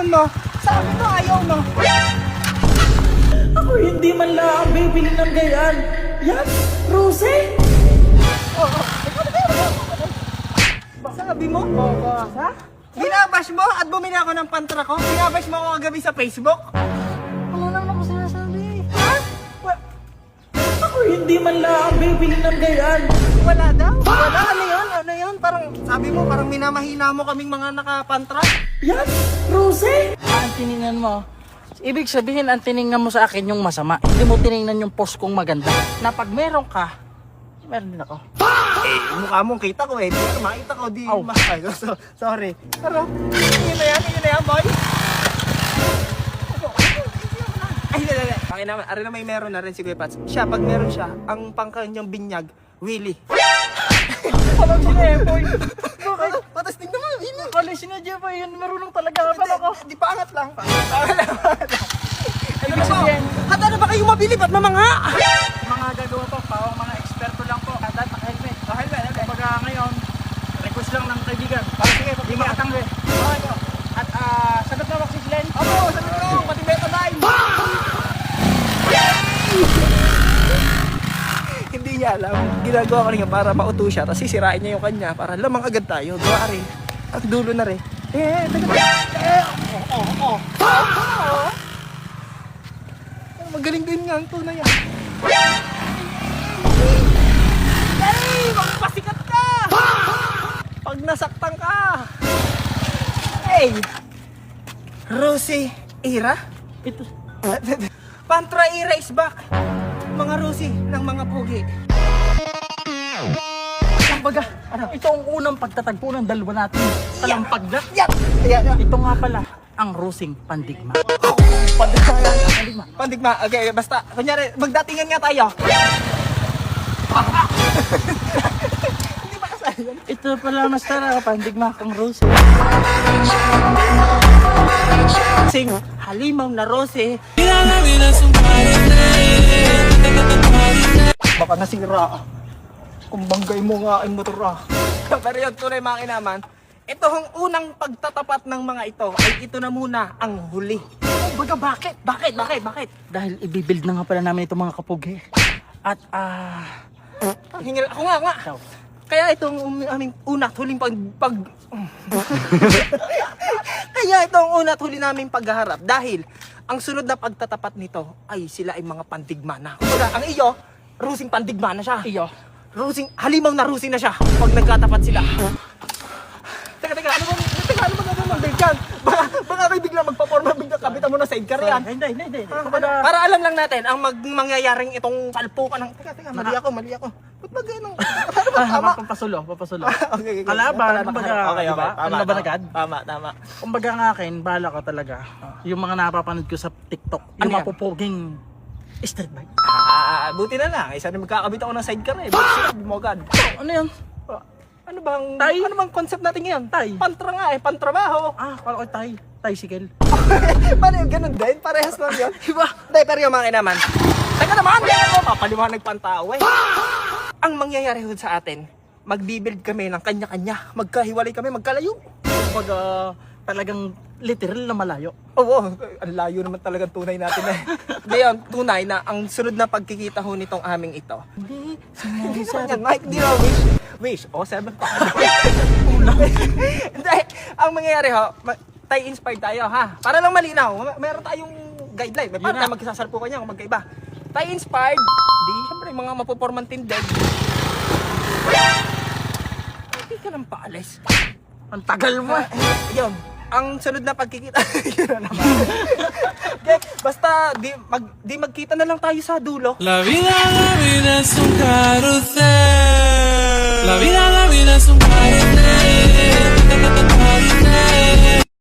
tinitingnan mo? Sabi mo ayaw mo. Ako hindi man lang bibili ng gayan. Yan, Rose. Sabi mo? Ha? Binabash mo at bumili ako ng pantra ko? Binabash mo ako kagabi sa Facebook? Wala lang ako sinasabi. Ha? Ako hindi man lang bibili ng gayan. Wala daw? Wala? Ano yun? Ano yun? Parang, sabi mo, parang minamahina mo kaming mga nakapantra? Yan, Rose. Ang tiningnan mo. Ibig sabihin, ang tiningnan mo sa akin yung masama. Hindi mo tiningnan yung post kong maganda. Na pag meron ka, meron din ako. Eh, mukha mong kita ko eh. Di ko makita ko, di Aw. Ay, sorry. Pero, yun na yan, boy. Ay, hindi. Okay naman, ari na may meron na rin si Kuya Pats. Siya, pag meron siya, ang pangkanyang binyag, Willie. Parang sila eh, boy. Bakit? Patas tingnan mo, Willie. Kali sila Jeff, yun marunong talaga ako. Di pa angat lang. Ano Ibig sabihin, Hata na ba kayo mabili? Ba't mamanga? mga gagawa po, pawang mga eksperto lang po. At naka-helmet. Helmet. Kumbaga ngayon, request lang ng kaibigan. Sige, Hindi makatanggi. Okay po. At sagot na ako si Glenn. Opo, sabi ko, pati beta time. Hindi niya alam. Ginagawa ko rin yan para mauto siya. Tapos sisirain niya yung kanya para lamang agad tayo. Gawa rin. At dulo na rin. Magaling din nga ang tunay yan. Hey! Magpasikat ka! Pag nasaktan ka! Hey! Rosie Ira? Ito. Pantra Ira is back! Mga Rosie ng mga pugi. Kumbaga, ito ang unang pagtatagpo ng dalawa natin. Talampag na. Yan! Yan! Ito nga pala, ang Rosing Pandigma. Pandigma. Pandigma. Okay, basta. Kunyari, magdatingan nga tayo. Hindi ba kasali yan? Ito pala, Master, Pandigma kang Rosing. Sing, halimaw na Rose. Baka nasira. Kung banggay mo nga ay motor ah. Pero yun, tunay mga kinaman. Ito ang unang pagtatapat ng mga ito ay ito na muna ang huli. Baga, bakit? Bakit? Dahil ibibuild na nga pala namin itong mga kapugi. At Hingil, ako nga. ikaw. Kaya itong aming una at huling Kaya ito ang una at huli naming paghaharap dahil ang sunod na pagtatapat nito ay sila ay mga pandigma na. Kumbaga, ang iyo, rusing pandigma na siya. Iyo. Rusing, halimaw na rusing na siya pag nagkatapat sila. Teka, ano ba gagawin dyan? Baka kayo bigla magpaporma, bigla kabitan mo na sidecar yan. Hindi. Para alam lang natin ang mangyayaring itong salpukan ng... Teka, mali ako. Ba't ba ganun? Tama. Papasulo. Okay. Kalaban, kumbaga, Okay. diba? Tama. Kalaban agad? Tama. Kumbaga nga akin, bahala ko talaga. Yung mga napapanood ko sa TikTok, yung Ano yan? mapupuging street bike. Buti na lang. Isa na magkakabit ako ng sidecar eh. Buti sila, bumagad. Ano yan? Ano bang concept natin ngayon? Tay. Pantra nga eh, pantrabaho. Kala ko tricycle. Paano yung ganun din? Parehas lang yun. Diba? Hindi, pero yung mga naman. Teka naman, papaliwanag pa ang tao eh. Ang mangyayari ho sa atin, magbibuild kami ng kanya-kanya. Magkahiwalay kami, magkalayo. Kumbaga, talagang literal na malayo. Oo, ang layo naman talagang tunay natin eh. Hindi yun, tunay na ang sunod na pagkikita ho nitong aming ito. Hindi, Hindi sa naman yan, Mike, di na wish. O, 7 pa. Hindi, ang mangyayari ho, tayo inspired tayo ha. Para lang malinaw, meron tayong guideline. May paano tayo magsasalpukan niya kung magkaiba. Tayo inspired, di, syempre mga mapupormang tindig. Hindi ka lang paalis. ang tagal mo. Yun, ang sunod na pagkikita, yun na naman. Okay, basta di magkita na lang tayo sa dulo. La vida es un carrusel. La vida es un carrusel.